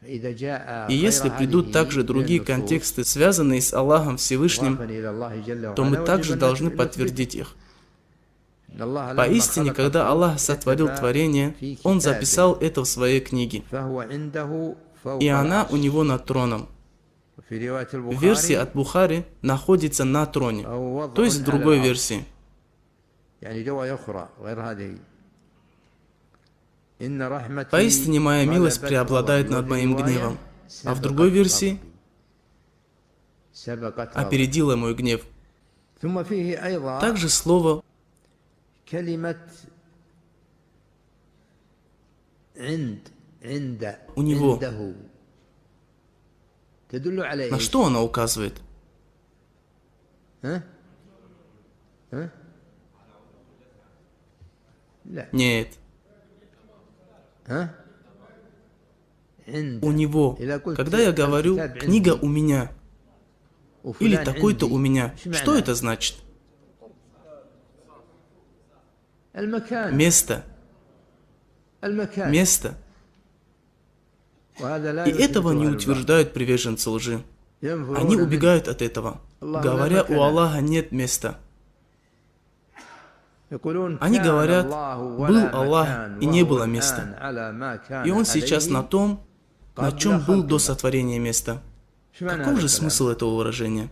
И если придут также другие контексты, связанные с Аллахом Всевышним, то мы также должны подтвердить их. Поистине, когда Аллах сотворил творение, Он записал это в своей книге, и она у Него над троном. В версии от Бухари находится на троне, то есть в другой версии. Поистине моя милость преобладает над моим гневом, а в другой версии опередила мой гнев. Также слово у него. На что она указывает? Нет. У него. Когда я говорю «книга у меня» или «такой-то у меня», что это значит? Место. Место. И этого не утверждают приверженцы лжи. Они убегают от этого, говоря, у Аллаха нет места. Они говорят, был Аллах и не было места. И Он сейчас на том, на чем был до сотворения места. Каков же смысл этого выражения?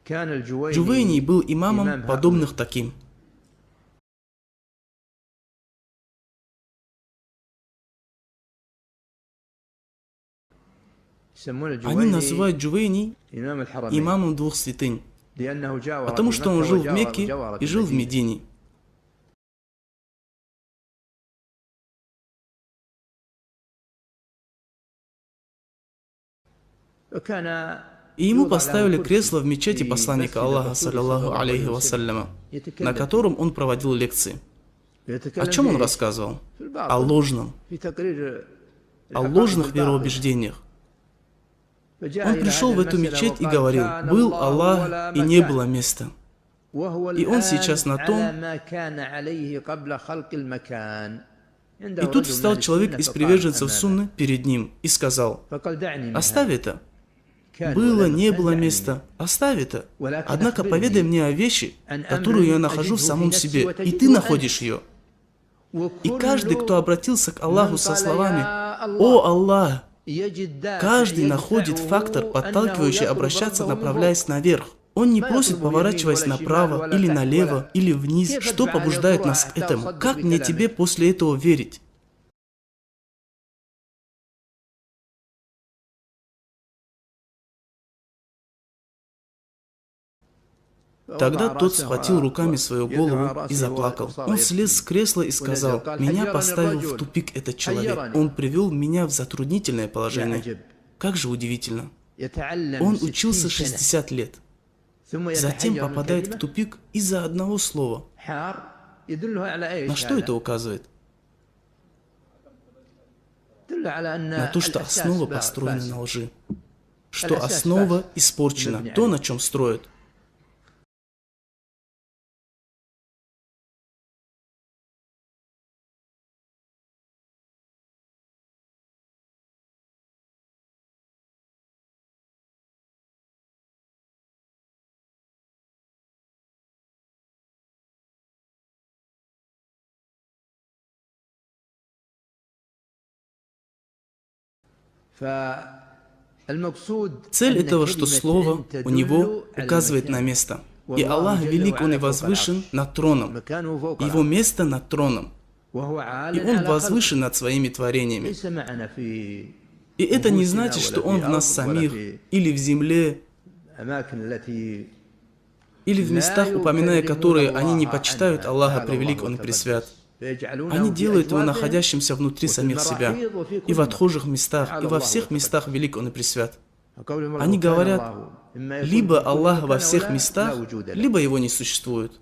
Джувейни был имамом, подобных таким. Они называют Джувейни имамом двух святынь, потому что он жил в Мекке и жил в Медине. И ему поставили кресло в мечети посланника Аллаха, саллиллаху алейхи вассаляма, на котором он проводил лекции. О чем он рассказывал? О ложном. О ложных вероубеждениях. Он пришел в эту мечеть и говорил, был Аллах и не было места. И он сейчас на том. И тут встал человек из приверженцев сунны перед ним и сказал, оставь это. Было, не было места, оставь это. Однако поведай мне о вещи, которую я нахожу в самом себе, и ты находишь ее. И каждый, кто обратился к Аллаху со словами «О Аллах», каждый находит фактор, подталкивающий обращаться, направляясь наверх. Он не просит, поворачиваясь направо, или налево, или вниз. Что побуждает нас к этому? Как мне тебе после этого верить? Тогда тот схватил руками свою голову и заплакал. Он слез с кресла и сказал, «Меня поставил в тупик этот человек. Он привел меня в затруднительное положение». Как же удивительно. Он учился 60 лет. Затем попадает в тупик из-за одного слова. На что это указывает? На то, что основа построена на лжи. Что основа испорчена, то, на чем строят. Цель этого, что слово у него указывает на место. И Аллах велик, Он и возвышен над троном. Его место над троном. И Он возвышен над своими творениями. И это не значит, что Он в нас самих, или в земле, или в местах, упоминая которые они не почитают Аллаха, превелик Он и пресвят. Они делают его находящимся внутри самих себя, и в отхожих местах, и во всех местах велик Он и пресвят. Они говорят, либо Аллах во всех местах, либо Его не существует.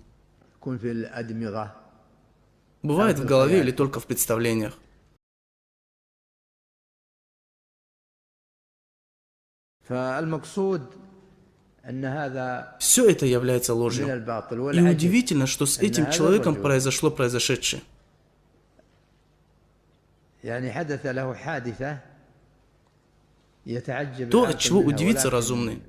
Бывает в голове или только в представлениях. Все это является ложью. И удивительно, что с этим человеком произошло произошедшее. То, от чего удивится разумный.